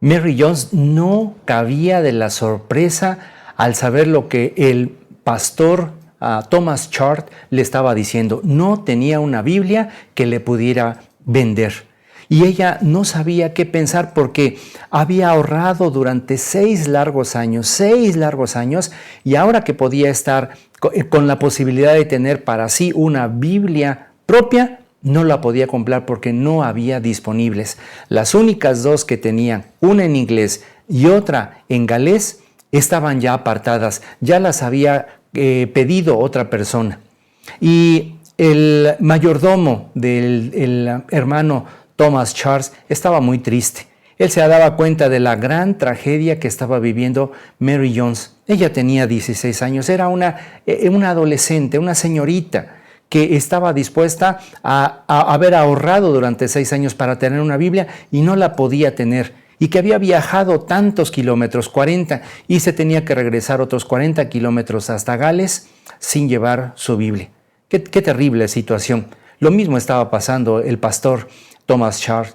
Mary Jones no cabía de la sorpresa al saber lo que el pastor Thomas Chart le estaba diciendo. No tenía una Biblia que le pudiera vender. Y ella no sabía qué pensar porque había ahorrado durante 6 largos años, y ahora que podía estar con la posibilidad de tener para sí una Biblia propia, no la podía comprar porque no había disponibles. Las únicas 2 que tenían, una en inglés y otra en galés, estaban ya apartadas, ya las había pedido otra persona. Y el mayordomo del hermano Thomas Charles estaba muy triste. Él se daba cuenta de la gran tragedia que estaba viviendo Mary Jones. Ella tenía 16 años, era una adolescente, una señorita que estaba dispuesta a haber ahorrado durante 6 años para tener una Biblia y no la podía tener. Y que había viajado tantos kilómetros, 40, y se tenía que regresar otros 40 kilómetros hasta Gales sin llevar su Biblia. Qué terrible situación. Lo mismo estaba pasando el pastor Thomas Chart.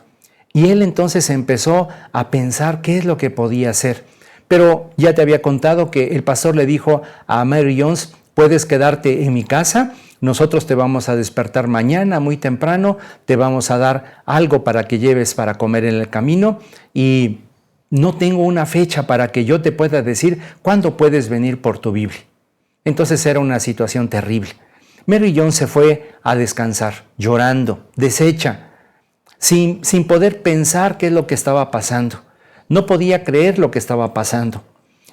Y él entonces empezó a pensar qué es lo que podía hacer. Pero ya te había contado que el pastor le dijo a Mary Jones: puedes quedarte en mi casa, nosotros te vamos a despertar mañana muy temprano, te vamos a dar algo para que lleves para comer en el camino y no tengo una fecha para que yo te pueda decir cuándo puedes venir por tu Biblia. Entonces era una situación terrible. Mary Jones se fue a descansar, llorando, deshecha, sin poder pensar qué es lo que estaba pasando. No podía creer lo que estaba pasando.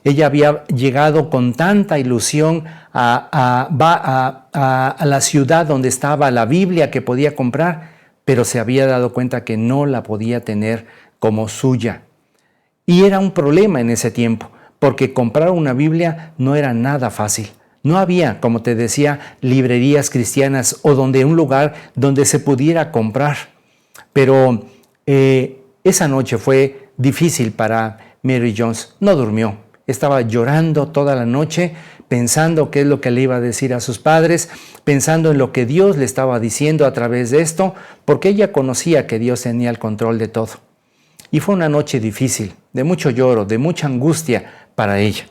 Ella había llegado con tanta ilusión a la ciudad donde estaba la Biblia que podía comprar, pero se había dado cuenta que no la podía tener como suya. Y era un problema en ese tiempo, porque comprar una Biblia no era nada fácil. No había, como te decía, librerías cristianas o un lugar donde se pudiera comprar. Pero esa noche fue difícil para Mary Jones. No durmió. Estaba llorando toda la noche, pensando qué es lo que le iba a decir a sus padres, pensando en lo que Dios le estaba diciendo a través de esto, porque ella conocía que Dios tenía el control de todo. Y fue una noche difícil, de mucho lloro, de mucha angustia para ella.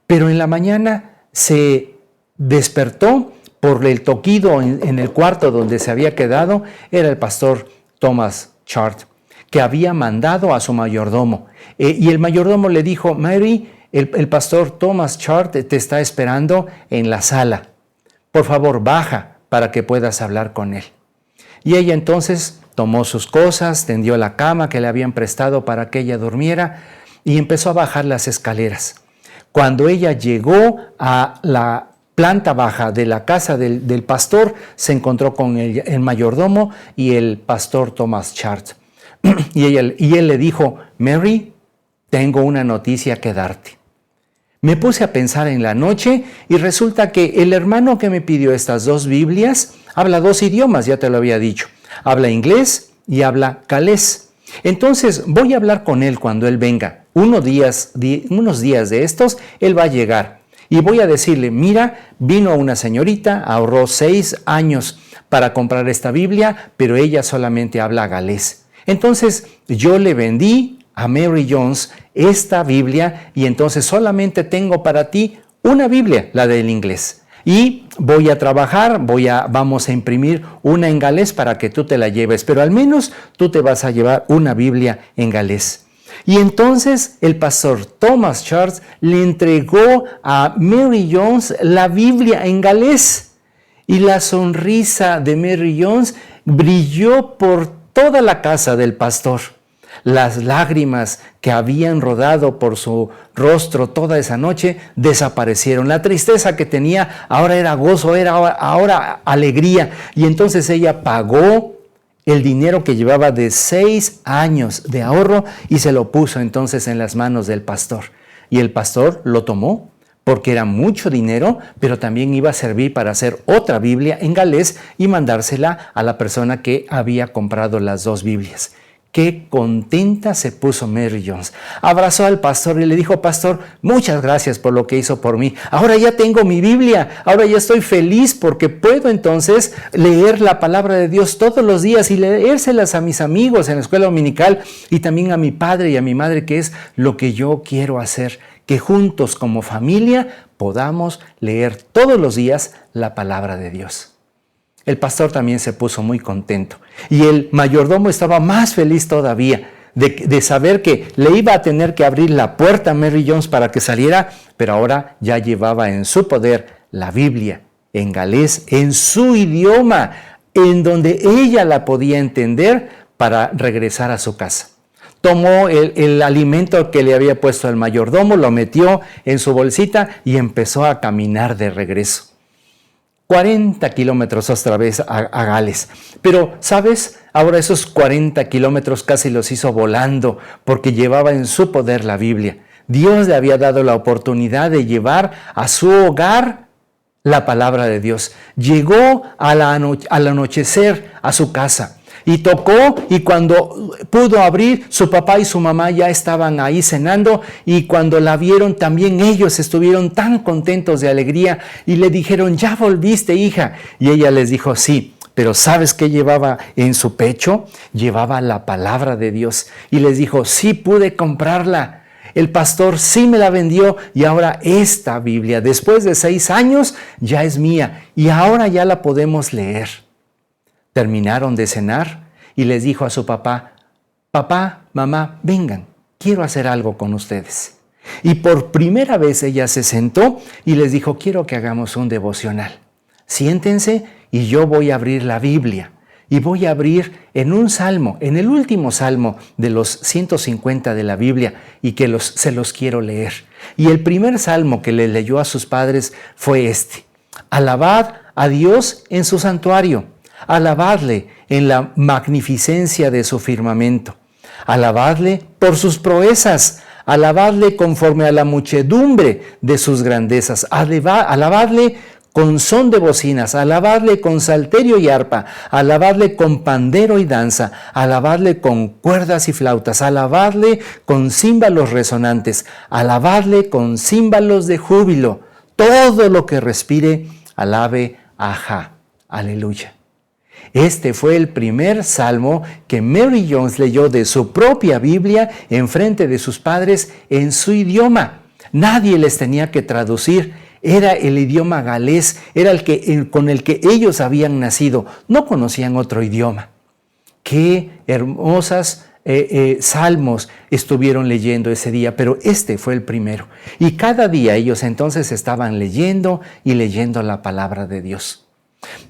Pero en la mañana se despertó por el toquido en el cuarto donde se había quedado. Era el pastor Thomas Chart, que había mandado a su mayordomo. Y el mayordomo le dijo: Mary, el pastor Thomas Chart te está esperando en la sala. Por favor, baja para que puedas hablar con él. Y ella entonces tomó sus cosas, tendió la cama que le habían prestado para que ella durmiera y empezó a bajar las escaleras. Cuando ella llegó a la planta baja de la casa del pastor, se encontró con el mayordomo y el pastor Thomas Chart. Y él le dijo: Mary, tengo una noticia que darte. Me puse a pensar en la noche y resulta que el hermano que me pidió estas 2 Biblias habla 2 idiomas, ya te lo había dicho. Habla inglés y habla galés. Entonces voy a hablar con él cuando él venga. Unos días de estos, él va a llegar. Y voy a decirle: mira, vino una señorita, ahorró 6 años para comprar esta Biblia, pero ella solamente habla galés. Entonces yo le vendí a Mary Jones esta Biblia y entonces solamente tengo para ti una Biblia, la del inglés. Y voy a trabajar, vamos a imprimir una en galés para que tú te la lleves, pero al menos tú te vas a llevar una Biblia en galés. Y entonces el pastor Thomas Charles le entregó a Mary Jones la Biblia en galés. Y la sonrisa de Mary Jones brilló por toda la casa del pastor. Las lágrimas que habían rodado por su rostro toda esa noche desaparecieron. La tristeza que tenía ahora era gozo, era ahora alegría. Y entonces ella pagó el dinero que llevaba de 6 años de ahorro y se lo puso entonces en las manos del pastor. Y el pastor lo tomó porque era mucho dinero, pero también iba a servir para hacer otra Biblia en galés y mandársela a la persona que había comprado las 2 Biblias. Qué contenta se puso Mary Jones. Abrazó al pastor y le dijo: pastor, muchas gracias por lo que hizo por mí. Ahora ya tengo mi Biblia, ahora ya estoy feliz porque puedo entonces leer la palabra de Dios todos los días y leérselas a mis amigos en la escuela dominical y también a mi padre y a mi madre, que es lo que yo quiero hacer, que juntos como familia podamos leer todos los días la palabra de Dios. El pastor también se puso muy contento y el mayordomo estaba más feliz todavía de saber que le iba a tener que abrir la puerta a Mary Jones para que saliera, pero ahora ya llevaba en su poder la Biblia en galés, en su idioma, en donde ella la podía entender para regresar a su casa. Tomó el alimento que le había puesto el mayordomo, lo metió en su bolsita y empezó a caminar de regreso. 40 kilómetros otra vez a Gales. Pero, ¿sabes? Ahora esos 40 kilómetros casi los hizo volando porque llevaba en su poder la Biblia. Dios le había dado la oportunidad de llevar a su hogar la palabra de Dios. Llegó al anochecer a su casa y tocó, y cuando pudo abrir, su papá y su mamá ya estaban ahí cenando, y cuando la vieron también ellos estuvieron tan contentos de alegría y le dijeron: ¿ya volviste, hija? Y ella les dijo: sí. Pero ¿sabes qué llevaba en su pecho? Llevaba la palabra de Dios. Y les dijo: sí pude comprarla. El pastor sí me la vendió y ahora esta Biblia, después de 6 años, ya es mía y ahora ya la podemos leer. Terminaron de cenar y les dijo a su papá: papá, mamá, vengan, quiero hacer algo con ustedes. Y por primera vez ella se sentó y les dijo: quiero que hagamos un devocional. Siéntense y yo voy a abrir la Biblia. Y voy a abrir en un salmo, en el último salmo de los 150 de la Biblia, y que se los quiero leer. Y el primer salmo que le leyó a sus padres fue este: alabad a Dios en su santuario, alabadle en la magnificencia de su firmamento, alabadle por sus proezas, alabadle conforme a la muchedumbre de sus grandezas, alabadle con son de bocinas, alabadle con salterio y arpa, alabadle con pandero y danza, alabadle con cuerdas y flautas, alabadle con címbalos resonantes, alabadle con címbalos de júbilo. Todo lo que respire, alabe a Jah. Aleluya. Este fue el primer salmo que Mary Jones leyó de su propia Biblia en frente de sus padres en su idioma. Nadie les tenía que traducir. Era el idioma galés, era con el que ellos habían nacido. No conocían otro idioma. Qué hermosas salmos estuvieron leyendo ese día, pero este fue el primero. Y cada día ellos entonces estaban leyendo y leyendo la palabra de Dios.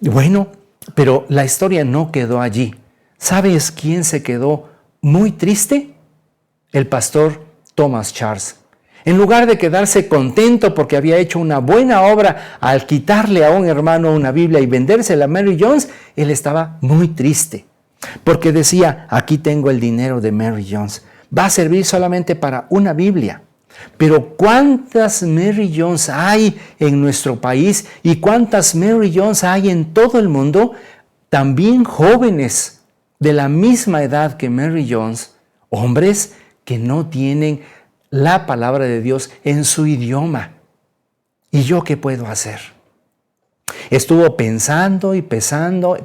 Bueno, pero la historia no quedó allí. ¿Sabes quién se quedó muy triste? El pastor Thomas Charles. En lugar de quedarse contento porque había hecho una buena obra al quitarle a un hermano una Biblia y vendérsela a Mary Jones, él estaba muy triste. Porque decía: aquí tengo el dinero de Mary Jones, va a servir solamente para una Biblia. Pero ¿cuántas Mary Jones hay en nuestro país y cuántas Mary Jones hay en todo el mundo? También jóvenes de la misma edad que Mary Jones, hombres que no tienen la palabra de Dios en su idioma. ¿Y yo qué puedo hacer? Estuvo pensando y pensando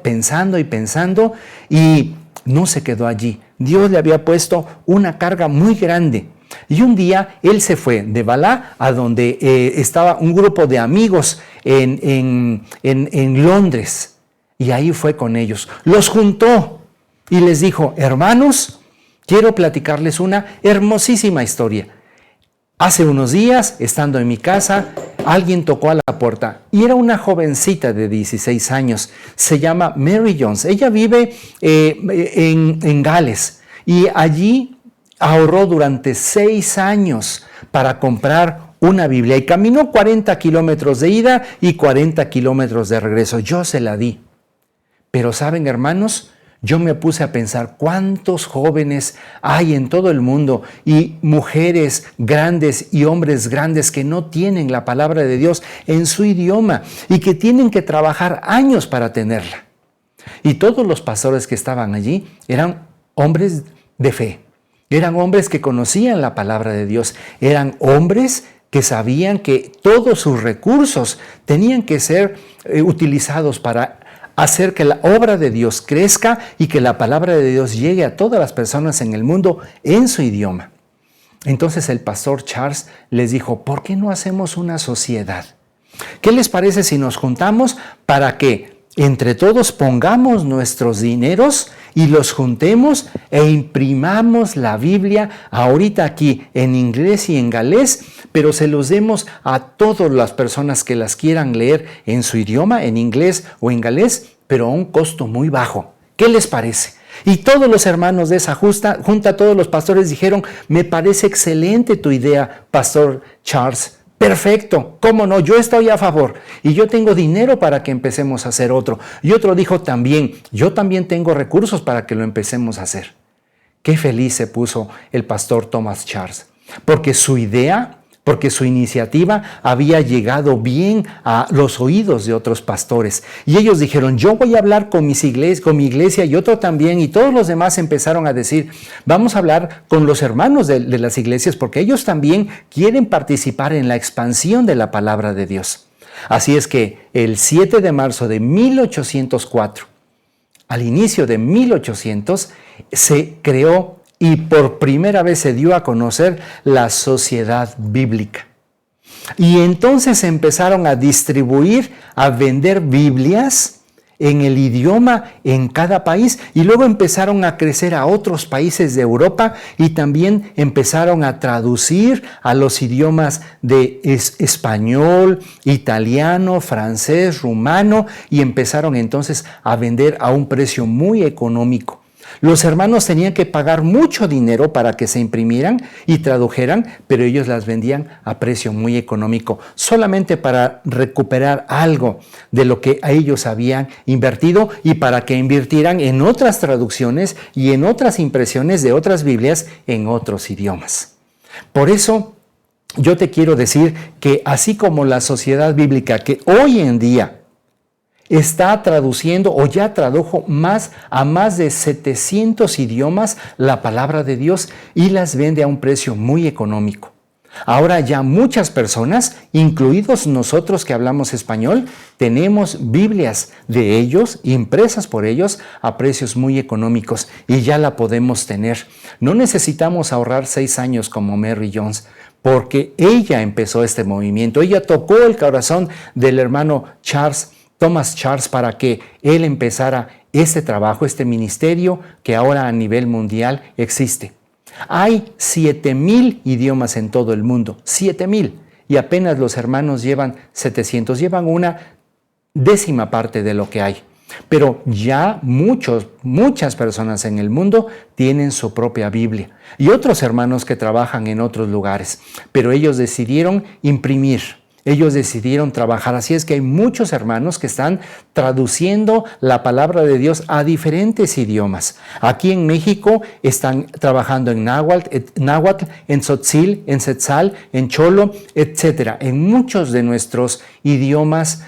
y no se quedó allí. Dios le había puesto una carga muy grande. Y un día él se fue de Balá a donde estaba un grupo de amigos en Londres. Y ahí fue con ellos. Los juntó y les dijo: hermanos, quiero platicarles una hermosísima historia. Hace unos días, estando en mi casa, alguien tocó a la puerta y era una jovencita de 16 años. Se llama Mary Jones. Ella vive en Gales y allí ahorró durante 6 años para comprar una Biblia y caminó 40 kilómetros de ida y 40 kilómetros de regreso. Yo se la di. Pero ¿saben, hermanos? Yo me puse a pensar cuántos jóvenes hay en todo el mundo y mujeres grandes y hombres grandes que no tienen la palabra de Dios en su idioma y que tienen que trabajar años para tenerla. Y todos los pastores que estaban allí eran hombres de fe. Eran hombres que conocían la palabra de Dios. Eran hombres que sabían que todos sus recursos tenían que ser utilizados para hacer que la obra de Dios crezca y que la palabra de Dios llegue a todas las personas en el mundo en su idioma. Entonces el pastor Charles les dijo, ¿por qué no hacemos una sociedad? ¿Qué les parece si nos juntamos para que entre todos pongamos nuestros dineros y los juntemos e imprimamos la Biblia ahorita aquí en inglés y en galés, pero se los demos a todas las personas que las quieran leer en su idioma, en inglés o en galés, pero a un costo muy bajo? ¿Qué les parece? Y todos los hermanos de esa junta, todos los pastores dijeron, me parece excelente tu idea, Pastor Charles. Perfecto, ¿cómo no? Yo estoy a favor y yo tengo dinero para que empecemos a hacer otro. Y otro dijo también, yo también tengo recursos para que lo empecemos a hacer. Qué feliz se puso el pastor Thomas Charles, porque su idea, porque su iniciativa había llegado bien a los oídos de otros pastores. Y ellos dijeron, yo voy a hablar con mi iglesia y otro también. Y todos los demás empezaron a decir, vamos a hablar con los hermanos de las iglesias porque ellos también quieren participar en la expansión de la palabra de Dios. Así es que el 7 de marzo de 1804, al inicio de 1800, se creó y por primera vez se dio a conocer la Sociedad Bíblica. Y entonces empezaron a distribuir, a vender Biblias en el idioma en cada país y luego empezaron a crecer a otros países de Europa y también empezaron a traducir a los idiomas de español, italiano, francés, rumano y empezaron entonces a vender a un precio muy económico. Los hermanos tenían que pagar mucho dinero para que se imprimieran y tradujeran, pero ellos las vendían a precio muy económico, solamente para recuperar algo de lo que a ellos habían invertido y para que invirtieran en otras traducciones y en otras impresiones de otras Biblias en otros idiomas. Por eso, yo te quiero decir que así como la Sociedad Bíblica que hoy en día está traduciendo o ya tradujo a más de 700 idiomas la palabra de Dios y las vende a un precio muy económico. Ahora ya muchas personas, incluidos nosotros que hablamos español, tenemos Biblias de ellos, impresas por ellos, a precios muy económicos y ya la podemos tener. No necesitamos ahorrar 6 años como Mary Jones, porque ella empezó este movimiento. Ella tocó el corazón del hermano Thomas Charles para que él empezara este trabajo, este ministerio que ahora a nivel mundial existe. Hay 7,000 idiomas en todo el mundo, 7,000, y apenas los hermanos llevan 700, llevan una 10ª parte de lo que hay. Pero ya muchas personas en el mundo tienen su propia Biblia y otros hermanos que trabajan en otros lugares, pero ellos decidieron imprimir. Ellos decidieron trabajar, así es que hay muchos hermanos que están traduciendo la palabra de Dios a diferentes idiomas. Aquí en México están trabajando en náhuatl, en tzotzil, en setzal, en cholo, etc. En muchos de nuestros idiomas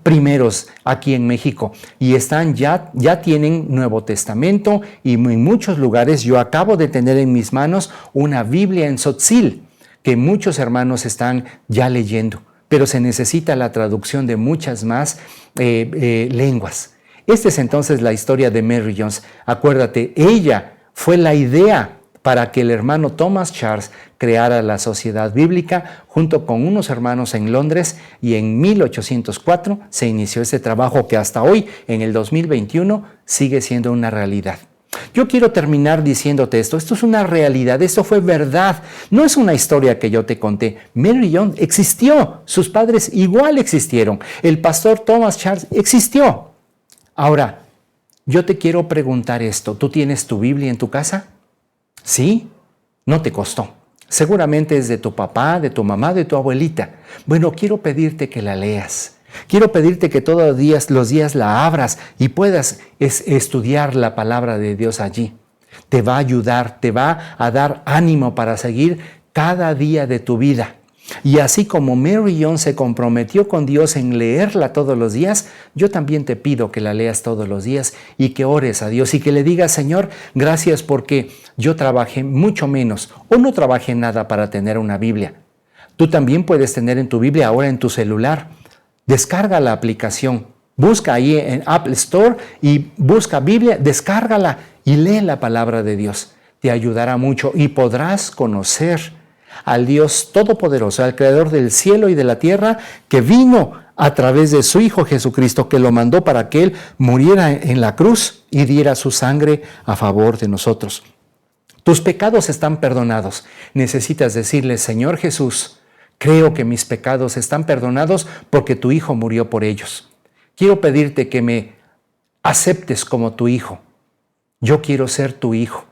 primeros aquí en México y ya tienen Nuevo Testamento y en muchos lugares yo acabo de tener en mis manos una Biblia en tzotzil que muchos hermanos están ya leyendo, pero se necesita la traducción de muchas más lenguas. Esta es entonces la historia de Mary Jones. Acuérdate, ella fue la idea para que el hermano Thomas Charles creara la Sociedad Bíblica junto con unos hermanos en Londres y en 1804 se inició ese trabajo que hasta hoy, en el 2021, sigue siendo una realidad. Yo quiero terminar diciéndote esto es una realidad, esto fue verdad, no es una historia que yo te conté. Mary Jones existió, sus padres igual existieron, el pastor Thomas Charles existió. Ahora, yo te quiero preguntar esto, ¿tú tienes tu Biblia en tu casa? ¿Sí? No te costó. Seguramente es de tu papá, de tu mamá, de tu abuelita. Bueno, quiero pedirte que la leas. Quiero pedirte que todos los días la abras y puedas estudiar la palabra de Dios allí. Te va a ayudar, te va a dar ánimo para seguir cada día de tu vida. Y así como Mary Young se comprometió con Dios en leerla todos los días, yo también te pido que la leas todos los días y que ores a Dios y que le digas, Señor, gracias porque yo trabajé mucho menos o no trabajé nada para tener una Biblia. Tú también puedes tener en tu Biblia ahora en tu celular. Descarga la aplicación, busca ahí en Apple Store y busca Biblia, descárgala y lee la palabra de Dios. Te ayudará mucho y podrás conocer al Dios Todopoderoso, al Creador del cielo y de la tierra, que vino a través de su Hijo Jesucristo, que lo mandó para que Él muriera en la cruz y diera su sangre a favor de nosotros. Tus pecados están perdonados. Necesitas decirle, Señor Jesús, creo que mis pecados están perdonados porque tu Hijo murió por ellos. Quiero pedirte que me aceptes como tu Hijo. Yo quiero ser tu Hijo.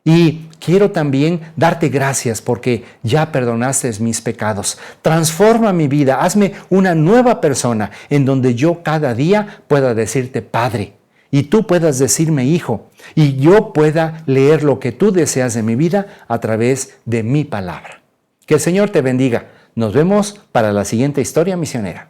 Y quiero también darte gracias porque ya perdonaste mis pecados. Transforma mi vida, hazme una nueva persona en donde yo cada día pueda decirte Padre y tú puedas decirme Hijo y yo pueda leer lo que tú deseas de mi vida a través de mi palabra. Que el Señor te bendiga. Nos vemos para la siguiente historia misionera.